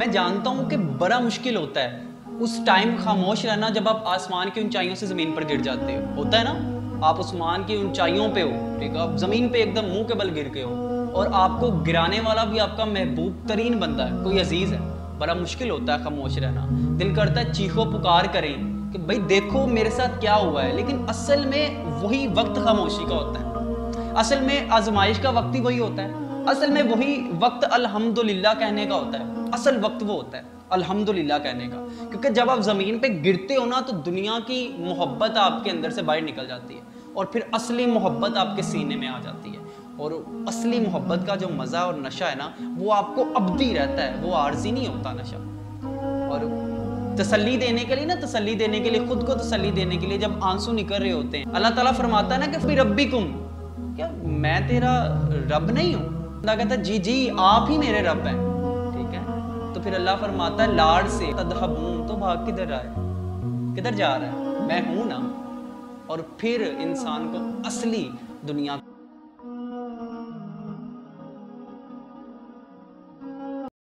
میں جانتا ہوں کہ بڑا مشکل ہوتا ہے اس ٹائم خاموش رہنا جب آپ آسمان کی اونچائیوں سے زمین پر گر جاتے ہو. ہوتا ہے نا, آپ آسمان کی اونچائیوں پہ ہو, ٹھیک ہے, آپ زمین پہ ایک دم منہ کے بل گر گئے ہو اور آپ کو گرانے والا بھی آپ کا محبوب ترین بندہ ہے, کوئی عزیز ہے. بڑا مشکل ہوتا ہے خاموش رہنا. دل کرتا ہے چیخو پکار کریں کہ بھائی دیکھو میرے ساتھ کیا ہوا ہے, لیکن اصل میں وہی وقت خاموشی کا ہوتا ہے. اصل میں آزمائش کا وقت ہی وہی ہوتا ہے. اصل میں وہی وقت الحمدللہ کہنے کا ہوتا ہے. اصل وقت وہ ہوتا ہے الحمدللہ کہنے کا, کیونکہ جب آپ زمین پہ گرتے ہو نا تو دنیا کی محبت آپ کے اندر سے باہر نکل جاتی ہے اور پھر اصلی محبت آپ کے سینے میں آ جاتی ہے. اور اصلی محبت کا جو مزہ اور نشہ ہے نا وہ آپ کو ابدی رہتا ہے, وہ عارضی نہیں ہوتا نشہ. اور تسلی دینے کے لیے نا, تسلی دینے کے لیے, خود کو تسلی دینے کے لیے جب آنسو نکل رہے ہوتے ہیں, اللہ تعالیٰ فرماتا ہے نا کہ فی ربکم, کیا میں تیرا رب نہیں ہوں؟ اللہ کہتا ہے جی جی آپ ہی میرے رب ہیں. ٹھیک ہے, تو پھر اللہ فرماتا ہے لاڑ سے تذہبون, تو بھاگ کدھر رہا ہے, کدھر جا رہا ہے, میں ہوں نا. اور پھر انسان کو اصلی دنیا